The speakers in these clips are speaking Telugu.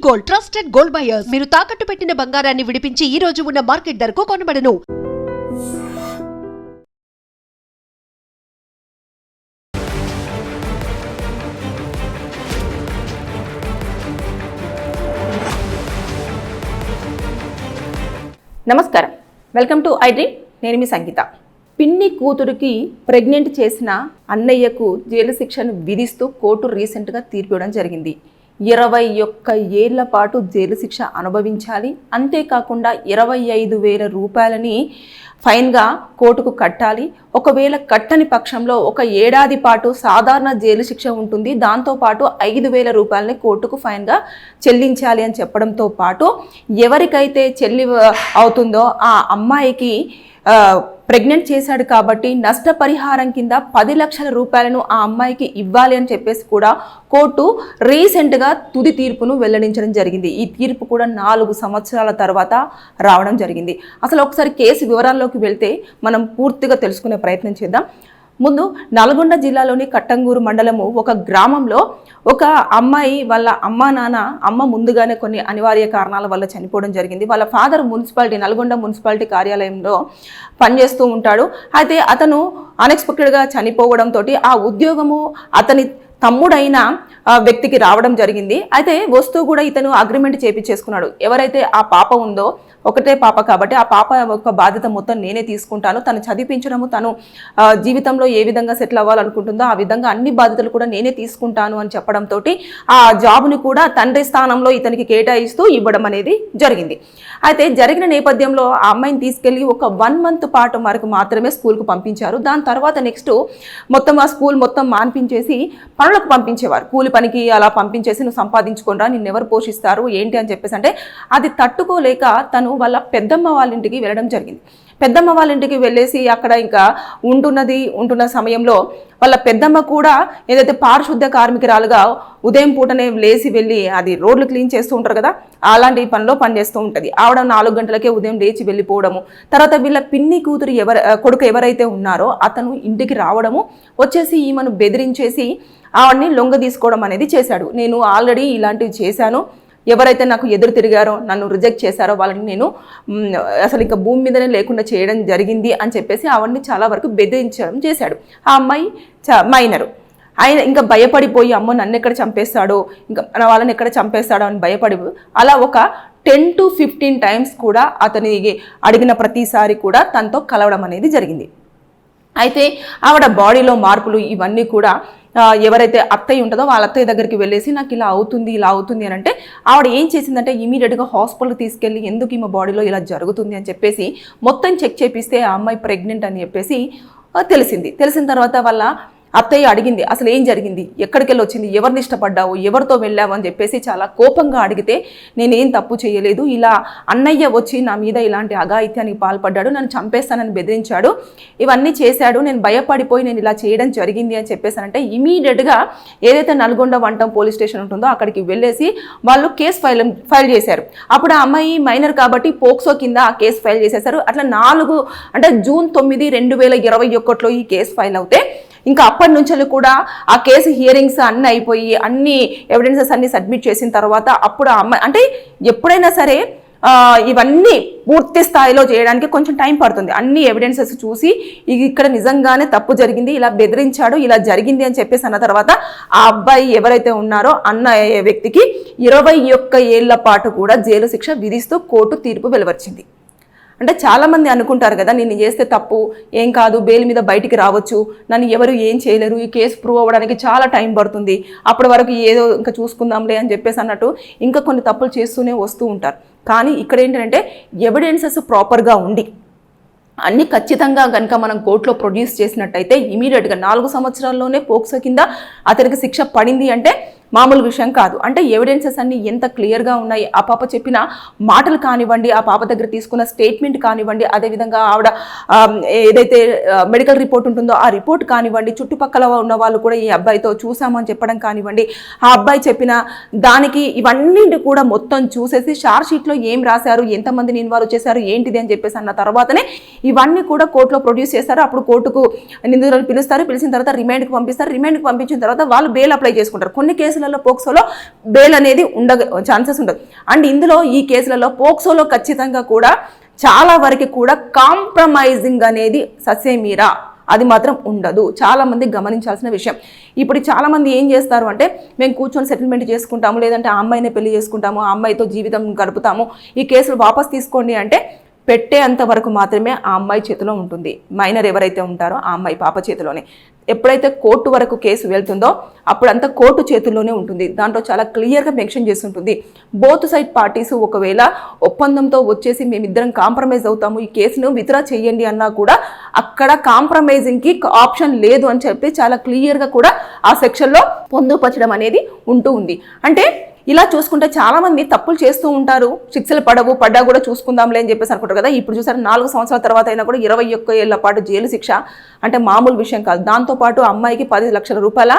Gold, trusted gold buyers. మీరు తాకట్టు పెట్టిన బంగారాన్ని విడిపించి ఈ రోజు ఉన్న మార్కెట్ ధరకు కొనబడను. నమస్కారం, వెల్కమ్ టు ఐ డ్రీమ్. నేను మీ సంగీత. పిన్ని కూతురికి ప్రెగ్నెంట్ చేసిన అన్నయ్యకు జైలు శిక్షను విధిస్తూ కోర్టు రీసెంట్గా తీర్పు ఇవ్వడం జరిగింది. 21 ఏళ్ల పాటు జైలు శిక్ష అనుభవించాలి, అంతేకాకుండా 25,000 రూపాయలని ఫైన్గా కోర్టుకు కట్టాలి. ఒకవేళ కట్టని పక్షంలో 1 ఏడాది పాటు సాధారణ జైలు శిక్ష ఉంటుంది. దాంతోపాటు 5,000 రూపాయలని కోర్టుకు ఫైన్గా చెల్లించాలి అని చెప్పడంతో పాటు ఎవరికైతే చెల్లి అవుతుందో ఆ అమ్మాయికి ప్రెగ్నెంట్ చేశాడు కాబట్టి నష్టపరిహారం కింద 10 లక్షల రూపాయలను ఆ అమ్మాయికి ఇవ్వాలి అని చెప్పేసి కూడా కోర్టు రీసెంట్గా తుది తీర్పును వెల్లడించడం జరిగింది. ఈ తీర్పు కూడా 4 సంవత్సరాల తర్వాత రావడం జరిగింది. అసలు ఒకసారి కేసు వివరాల్లోకి వెళ్తే మనం పూర్తిగా తెలుసుకునే ప్రయత్నం చేద్దాం. ముందు నల్గొండ జిల్లాలోని కట్టంగూరు మండలము ఒక గ్రామంలో ఒక అమ్మాయి వాళ్ళ అమ్మ ముందుగానే కొన్ని అనివార్య కారణాల వల్ల చనిపోవడం జరిగింది. వాళ్ళ ఫాదర్ నల్గొండ మున్సిపాలిటీ కార్యాలయంలో పనిచేస్తూ ఉంటాడు. అయితే అతను అన్ఎక్స్పెక్టెడ్గా చనిపోవడంతో ఆ ఉద్యోగము అతని తమ్ముడైన వ్యక్తికి రావడం జరిగింది. అయితే వస్తూ కూడా ఇతను అగ్రిమెంట్ చేపించేసుకున్నాడు. ఎవరైతే ఆ పాప ఉందో, ఒకటే పాప కాబట్టి ఆ పాప యొక్క బాధ్యత మొత్తం నేనే తీసుకుంటాను, తను చదివించడము, తను జీవితంలో ఏ విధంగా సెటిల్ అవ్వాలనుకుంటుందో ఆ విధంగా అన్ని బాధ్యతలు కూడా నేనే తీసుకుంటాను అని చెప్పడంతో ఆ జాబ్ని కూడా తండ్రి స్థానంలో ఇతనికి కేటాయిస్తూ ఇవ్వడం అనేది జరిగింది. అయితే జరిగిన నేపథ్యంలో ఆ అమ్మాయిని తీసుకెళ్లి ఒక 1 మంత్ పాటు వరకు మాత్రమే స్కూల్కు పంపించారు. దాని తర్వాత నెక్స్ట్ మొత్తం ఆ స్కూల్ మొత్తం మాన్పించేసి పనులకు పంపించేవారు. కూలి పనికి అలా పంపించేసి నువ్వు సంపాదించుకోనరా, నిన్నెవరు పోషిస్తారు ఏంటి అని చెప్పేసి అంటే అది తట్టుకోలేక తను వాళ్ళ పెద్దమ్మ వాళ్ళ ఇంటికి వెళ్ళడం జరిగింది. పెద్దమ్మ వాళ్ళ ఇంటికి వెళ్ళేసి అక్కడ ఇంకా ఉంటున్న సమయంలో వాళ్ళ పెద్దమ్మ కూడా ఏదైతే పారిశుద్ధ్య కార్మికురాలుగా ఉదయం పూటనే లేచి వెళ్ళి అది రోడ్లు క్లీన్ చేస్తూ ఉంటారు కదా, అలాంటి పనిలో పనిచేస్తూ ఉంటుంది. ఆవిడ 4 గంటలకే ఉదయం లేచి వెళ్ళిపోవడము, తర్వాత వీళ్ళ పిన్ని కూతురు కొడుకు ఎవరైతే ఉన్నారో అతను ఇంటికి రావడము, వచ్చేసి ఈమెను బెదిరించేసి ఆవిడని లొంగ తీసుకోవడం అనేది చేశాడు. నేను ఆల్రెడీ ఇలాంటివి చేశాను, ఎవరైతే నాకు ఎదురు తిరిగారో నన్ను రిజెక్ట్ చేశారో వాళ్ళని నేను అసలు ఇంకా భూమి మీదనే లేకుండా చేయడం జరిగింది అని చెప్పేసి ఆవిడని చాలా వరకు బెదిరించడం చేశాడు. ఆ అమ్మాయి మైనరు. ఆయన ఇంకా భయపడిపోయి అమ్మో నన్ను ఎక్కడ చంపేస్తాడో, ఇంకా వాళ్ళని ఎక్కడ చంపేస్తాడో అని భయపడి అలా ఒక 10 to 15 టైమ్స్ కూడా అతని అడిగిన ప్రతిసారి కూడా తనతో కలవడం అనేది జరిగింది. అయితే ఆవిడ బాడీలో మార్పులు ఇవన్నీ కూడా ఎవరైతే అత్తయ్య ఉంటుందో వాళ్ళ అత్తయ్య దగ్గరికి వెళ్ళేసి నాకు ఇలా అవుతుంది అని అంటే ఆవిడ ఏం చేసిందంటే ఇమీడియట్గా హాస్పిటల్కి తీసుకెళ్ళి ఎందుకు ఈమె బాడీలో ఇలా జరుగుతుంది అని చెప్పేసి మొత్తం చెక్ చేపిస్తే ఆ అమ్మాయి ప్రెగ్నెంట్ అని చెప్పేసి తెలిసిన తర్వాత వాళ్ళ అత్తయ్య అడిగింది అసలు ఏం జరిగింది, ఎక్కడికి వెళ్ళి వచ్చింది, ఎవరిని ఇష్టపడ్డావు, ఎవరితో వెళ్ళావు అని చెప్పేసి చాలా కోపంగా అడిగితే నేనేం తప్పు చేయలేదు, ఇలా అన్నయ్య వచ్చి నా మీద ఇలాంటి అఘాయిత్యానికి పాల్పడ్డాడు, నన్ను చంపేస్తానని బెదిరించాడు, ఇవన్నీ చేశాడు, నేను భయపడిపోయి నేను ఇలా చేయడం జరిగింది అని చెప్పేసానంటే ఇమీడియట్గా ఏదైతే నల్గొండ వంటం పోలీస్ స్టేషన్ ఉంటుందో అక్కడికి వెళ్ళేసి వాళ్ళు కేసు ఫైల్ చేశారు. అప్పుడు ఆ అమ్మాయి మైనర్ కాబట్టి పోక్సో కింద ఆ కేసు ఫైల్ చేసేశారు. అట్లా జూన్ 9, 2021లో ఈ కేసు ఫైల్ అవుతే ఇంకా అప్పటి నుంచి కూడా ఆ కేసు హియరింగ్స్ అన్నీ అయిపోయి అన్ని ఎవిడెన్సెస్ అన్ని సబ్మిట్ చేసిన తర్వాత అప్పుడు ఆ అమ్మాయి అంటే ఎప్పుడైనా సరే ఇవన్నీ పూర్తి స్థాయిలో చేయడానికి కొంచెం టైం పడుతుంది. అన్ని ఎవిడెన్సెస్ చూసి ఇక్కడ నిజంగానే తప్పు జరిగింది, ఇలా బెదిరించాడు, ఇలా జరిగింది అని చెప్పేసి అన్న తర్వాత ఆ అబ్బాయి ఎవరైతే ఉన్నారో అన్న వ్యక్తికి 21 ఏళ్ల పాటు కూడా జైలు శిక్ష విధిస్తూ కోర్టు తీర్పు వెలువరించింది. అంటే చాలామంది అనుకుంటారు కదా నేను చేస్తే తప్పు ఏం కాదు, బెయిల్ మీద బయటికి రావచ్చు, నన్ను ఎవరు ఏం చేయలేరు, ఈ కేసు ప్రూవ్ అవ్వడానికి చాలా టైం పడుతుంది, అప్పటి వరకు ఏదో ఇంకా చూసుకుందాంలే అని చెప్పేసి అన్నట్టు ఇంకా కొన్ని తప్పులు చేస్తూనే వస్తూ ఉంటారు. కానీ ఇక్కడ ఏంటంటే ఎవిడెన్సెస్ ప్రాపర్గా ఉండి అన్ని ఖచ్చితంగా కనుక మనం కోర్టులో ప్రొడ్యూస్ చేసినట్టయితే ఇమీడియట్గా 4 సంవత్సరాల్లోనే పోక్సో కింద అతనికి శిక్ష పడింది అంటే మామూలు విషయం కాదు. అంటే ఎవిడెన్సెస్ అన్ని ఎంత క్లియర్గా ఉన్నాయి, ఆ పాప చెప్పిన మాటలు కానివ్వండి, ఆ పాప దగ్గర తీసుకున్న స్టేట్మెంట్ కానివ్వండి, అదేవిధంగా ఆవిడ ఏదైతే మెడికల్ రిపోర్ట్ ఉంటుందో ఆ రిపోర్ట్ కానివ్వండి, చుట్టుపక్కల ఉన్న వాళ్ళు కూడా ఈ అబ్బాయితో చూసామని చెప్పడం కానివ్వండి, ఆ అబ్బాయి చెప్పిన దానికి ఇవన్నీ కూడా మొత్తం చూసేసి షార్ట్ షీట్లో ఏం రాశారు, ఎంతమందిని ఇన్వాల్వ్ చేశారు, ఏంటిది అని చెప్పేసి అన్న తర్వాతనే ఇవన్నీ కూడా కోర్టులో ప్రొడ్యూస్ చేస్తారు. అప్పుడు కోర్టుకు నిందితులను పిలుస్తారు, పిలిచిన తర్వాత రిమాండ్కి పంపిస్తారు. రిమాండ్కి పంపించిన తర్వాత వాళ్ళు బెయిల్ అప్లై చేసుకుంటారు. కొన్ని కేసులు కేసులలో పోక్సోలో బెయిల్ అనేది ఛాన్సెస్ ఉండదు. అండ్ ఇందులో ఈ కేసులలో పోక్సోలో ఖచ్చితంగా కూడా చాలా వరకు కూడా కాంప్రమైజింగ్ అనేది ససేమీరా అది మాత్రం ఉండదు. చాలామంది గమనించాల్సిన విషయం. ఇప్పుడు చాలామంది ఏం చేస్తారు అంటే మేము కూర్చొని సెటిల్మెంట్ చేసుకుంటాము, లేదంటే ఆ అమ్మాయినే పెళ్లి చేసుకుంటాము, ఆ అమ్మాయితో జీవితం గడుపుతాము, ఈ కేసులు వాపస్ తీసుకోండి అంటే పెట్టేంత వరకు మాత్రమే ఆ అమ్మాయి చేతిలో ఉంటుంది. మైనర్ ఎవరైతే ఉంటారో ఆ అమ్మాయి పాప చేతిలోనే. ఎప్పుడైతే కోర్టు వరకు కేసు వెళ్తుందో అప్పుడంతా కోర్టు చేతుల్లోనే ఉంటుంది. దాంట్లో చాలా క్లియర్గా మెన్షన్ చేసి ఉంటుంది. బోత్ సైడ్ పార్టీస్ ఒకవేళ ఒప్పందంతో వచ్చేసి మేమిద్దరం కాంప్రమైజ్ అవుతాము, ఈ కేసును విత్డ్రా చేయండి అన్నా కూడా అక్కడ కాంప్రమైజింగ్కి ఆప్షన్ లేదు అని చెప్పి చాలా క్లియర్గా కూడా ఆ సెక్షన్లో పొందుపరచడం అనేది ఉంటూ ఉంది. అంటే ఇలా చూసుకుంటే చాలామంది తప్పులు చేస్తూ ఉంటారు, శిక్షలు పడ్డా కూడా చూసుకుందాంలే అని చెప్పేసి అనుకుంటారు కదా. ఇప్పుడు చూసారు 4 సంవత్సరాల తర్వాత అయినా కూడా 21 ఏళ్ల పాటు జైలు శిక్ష అంటే మామూలు విషయం కాదు. దాంతోపాటు అమ్మాయికి 10 లక్షల రూపాయల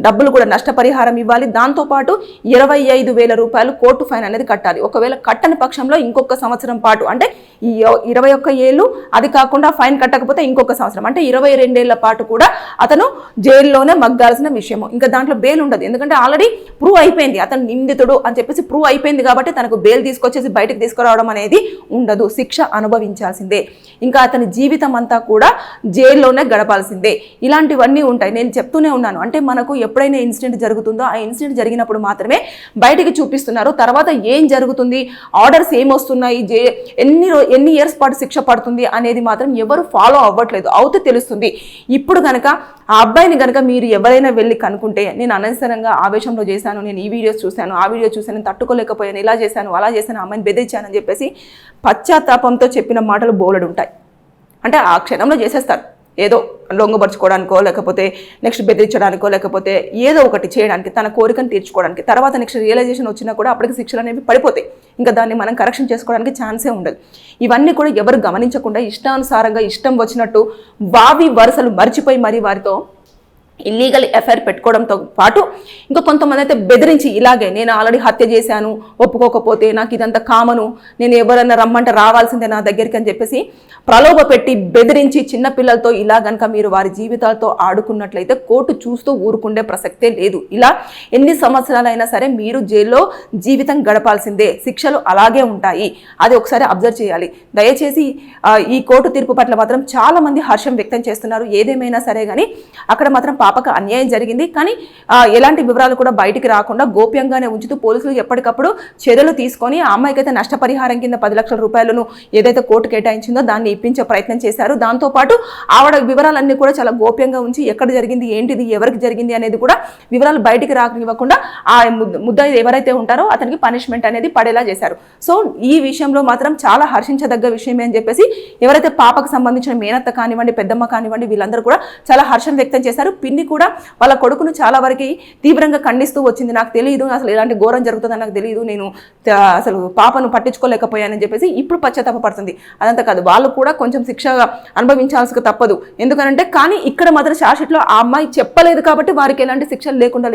డబ్బులు కూడా నష్టపరిహారం ఇవ్వాలి. దాంతోపాటు 25,000 రూపాయలు కోర్టు ఫైన్ అనేది కట్టాలి. ఒకవేళ కట్టని పక్షంలో ఇంకొక సంవత్సరం పాటు అంటే ఈ 21 ఏళ్ళు అది కాకుండా ఫైన్ కట్టకపోతే ఇంకొక సంవత్సరం అంటే 22 ఏళ్ల పాటు కూడా అతను జైల్లోనే మగ్గాల్సిన విషయము. ఇంకా దాంట్లో బెయిల్ ఉండదు. ఎందుకంటే ఆల్రెడీ ప్రూవ్ అయిపోయింది అతను నిందితుడు అని చెప్పేసి ప్రూవ్ అయిపోయింది కాబట్టి తనకు బెయిల్ తీసుకొచ్చేసి బయటకు తీసుకురావడం అనేది ఉండదు. శిక్ష అనుభవించాల్సిందే. ఇంకా అతని జీవితం అంతా కూడా జైల్లోనే గడపాల్సిందే. ఇలాంటివన్నీ ఉంటాయి. నేను చెప్తూనే ఉన్నాను. అంటే మనకు ఎప్పుడైనా ఇన్సిడెంట్ జరుగుతుందో ఆ ఇన్సిడెంట్ జరిగినప్పుడు మాత్రమే బయటికి చూపిస్తున్నారు. తర్వాత ఏం జరుగుతుంది, ఆర్డర్స్ ఏమొస్తున్నాయి, ఎన్ని ఇయర్స్ పాటు శిక్ష పడుతుంది అనేది మాత్రం ఎవరు ఫాలో అవ్వట్లేదు. అవుతే తెలుస్తుంది. ఇప్పుడు కనుక ఆ అబ్బాయిని కనుక మీరు ఎవరైనా వెళ్ళి కనుక్కుంటే నేను అనవసరంగా ఆవేశంలో చేశాను, నేను ఈ వీడియోస్ చూశాను, ఆ వీడియో చూశాను, నేను తట్టుకోలేకపోయాను, ఇలా చేశాను, అలా చేశాను, అమ్మాయిని బెదిరించానని చెప్పేసి పశ్చాత్తాపంతో చెప్పిన మాటలు బోలెడు ఉంటాయి. అంటే ఆ క్షణంలో చేసేస్తారు. ఏదో లొంగపరుచుకోవడానికో లేకపోతే నెక్స్ట్ బెదిరించడానికో లేకపోతే ఏదో ఒకటి చేయడానికి తన కోరికను తీర్చుకోవడానికి. తర్వాత నెక్స్ట్ రియలైజేషన్ వచ్చినా కూడా అప్పటికి శిక్షలు అనేవి పడిపోతాయి. ఇంకా దాన్ని మనం కరెక్షన్ చేసుకోవడానికి ఛాన్సే ఉండదు. ఇవన్నీ కూడా ఎవరు గమనించకుండా ఇష్టానుసారంగా ఇష్టం వచ్చినట్టు వావి వరుసలు మర్చిపోయి మరి వారితో ఇల్లీగల్ ఎఫ్ఐఆర్ పెట్టుకోవడంతో పాటు ఇంకా కొంతమంది అయితే బెదిరించి ఇలాగే నేను ఆల్రెడీ హత్య చేశాను, ఒప్పుకోకపోతే నాకు ఇదంతా కామను, నేను ఎవరైనా రమ్మంటే రావాల్సిందే నా దగ్గరికి అని చెప్పేసి ప్రలోభ పెట్టి బెదిరించి చిన్నపిల్లలతో ఇలా కనుక మీరు వారి జీవితాలతో ఆడుకున్నట్లయితే కోర్టు చూస్తూ ఊరుకుండే ప్రసక్తే లేదు. ఇలా ఎన్ని సంవత్సరాలైనా సరే మీరు జైల్లో జీవితం గడపాల్సిందే. శిక్షలు అలాగే ఉంటాయి. అది ఒకసారి అబ్జర్వ్ చేయాలి. దయచేసి ఈ కోర్టు తీర్పు పట్ల మాత్రం చాలా మంది హర్షం వ్యక్తం చేస్తున్నారు. ఏదేమైనా సరే కానీ అక్కడ మాత్రం పాపకు అన్యాయం జరిగింది. కానీ ఎలాంటి వివరాలు కూడా బయటికి రాకుండా గోప్యంగానే ఉంచుతూ పోలీసులు ఎప్పటికప్పుడు చర్యలు తీసుకొని ఆ అమ్మాయికి అయితే నష్టపరిహారం కింద 10 లక్షల రూపాయలను ఏదైతే కోర్టు కేటాయించిందో దాన్ని ఇప్పించే ప్రయత్నం చేశారు. దాంతోపాటు ఆవిడ వివరాలన్నీ కూడా చాలా గోప్యంగా ఉంచి ఎక్కడ జరిగింది, ఏంటిది, ఎవరికి జరిగింది అనేది కూడా వివరాలు బయటికి రానివ్వకుండా ఆ ముద్దాయి ఎవరైతే ఉంటారో అతనికి పనిష్మెంట్ అనేది పడేలా చేశారు. సో ఈ విషయంలో మాత్రం చాలా హర్షించదగ్గ విషయమే అని చెప్పేసి ఎవరైతే పాపకు సంబంధించిన మేనత్త కానివ్వండి, పెద్దమ్మ కానివ్వండి, వీళ్ళందరూ కూడా చాలా హర్షం వ్యక్తం చేశారు. పిన్ని కూడా వాళ్ళ కొడుకును చాలా వరకు తీవ్రంగా ఖండిస్తూ వచ్చింది. నాకు తెలియదు, అసలు ఇలాంటి ఘోరం జరుగుతుందని నాకు తెలియదు, నేను అసలు పాపను పట్టించుకోలేకపోయానని చెప్పేసి ఇప్పుడు పశ్చాత్తాపడుతుంది. అదంతా కాదు, వాళ్ళు కూడా కొంచెం శిక్ష అనుభవించాల్సి తప్పదు. ఎందుకంటే కానీ ఇక్కడ మాత్రం షార్ట్షీట్లో ఆ అమ్మాయి చెప్పలేదు కాబట్టి వారికి ఎలాంటి శిక్షలు లేకుండా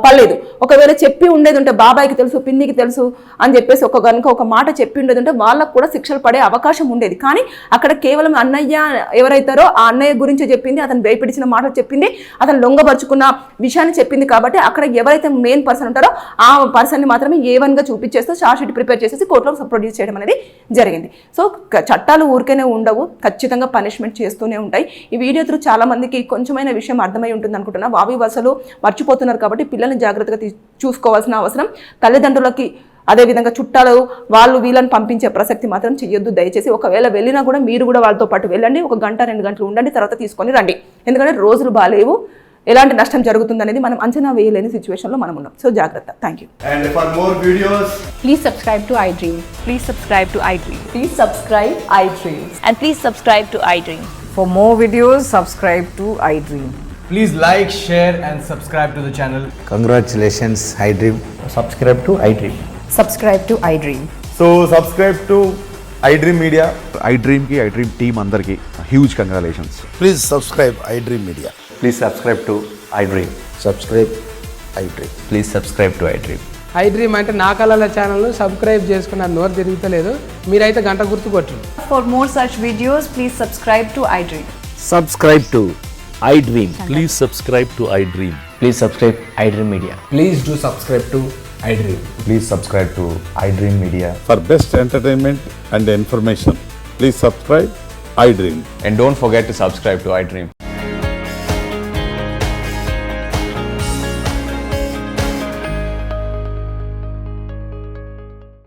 పడలేదు. ఒకవేళ చెప్పి ఉండేది ఉంటే బాబాయికి తెలుసు, పిన్నికి తెలుసు అని చెప్పేసి ఒక మాట చెప్పి ఉండేది ఉంటే వాళ్ళకు కూడా శిక్షలు పడే అవకాశం ఉండేది. కానీ అక్కడ కేవలం అన్నయ్య ఎవరైతారో ఆ అన్నయ్య గురించి చెప్పింది, అతను భయపెడిచిన మాటలు చెప్పింది, అతను లొంగపరుచుకున్న విషయాన్ని చెప్పింది. కాబట్టి అక్కడ ఎవరైతే మెయిన్ పర్సన్ ఉంటారో ఆ పర్సన్ని మాత్రమే A1గా చూపించేస్తూ షార్ట్షీట్ ప్రిపేర్ చేసేసి కోర్టులో ప్రొడ్యూస్ చేయడం అనేది జరిగింది. సో చట్టాలు ఊరికేనే ఉండవు, ఖచ్చితంగా పనిష్మెంట్ చేస్తూనే ఉంటాయి. ఈ వీడియో త్రూ చాలా మందికి కొంచెమైన విషయం అర్థమై ఉంటుంది అనుకుంటున్నా. వావి వరుసలు మర్చిపోతున్నారు కాబట్టి పిల్లల్ని జాగ్రత్తగా చూసుకోవాల్సిన అవసరం తల్లిదండ్రులకి, అదేవిధంగా చుట్టాలు వాళ్ళు వీళ్ళని పంపించే ప్రసక్తి మాత్రం చెయ్యొద్దు దయచేసి. ఒకవేళ వెళ్ళినా కూడా మీరు కూడా వాళ్ళతో పాటు వెళ్ళండి, 1 గంట 2 గంటలు ఉండండి, తర్వాత తీసుకొని రండి. ఎందుకంటే రోజులు బాగాలేవు, ఎలాంటి నష్టం జరుగుతుంది అనేది మనం అంచనా వేయలేని సిచ్యువేషన్లో మనం ఉన్నాం. సో జాగ్రత్త. Thank you. And for more videos, Please subscribe to iDream. Please subscribe to iDream. Please subscribe iDream. And please subscribe to iDream. For more videos, subscribe to iDream. please like, share and subscribe to the channel. Congratulations, iDream. Subscribe to iDream. Subscribe to iDream. So subscribe to iDream Media. iDream ki iDream team andarki huge congratulations. Please subscribe iDream Media. Please subscribe to iDream. Subscribe iDream. Please subscribe to iDream. iDream అంటే నా కళల ఛానల్ను సబ్స్క్రైబ్ చేసుకున్న నోరు తిరుగుతలేదు, మీరైతే గంట గుర్తు కొట్టండి. For more such videos, please subscribe to iDream. Subscribe to iDream. Please subscribe to iDream. Please subscribe iDream Media. Please do subscribe to iDream. Please subscribe to iDream Media. For best entertainment and information please subscribe iDream. And don't forget to subscribe to iDream.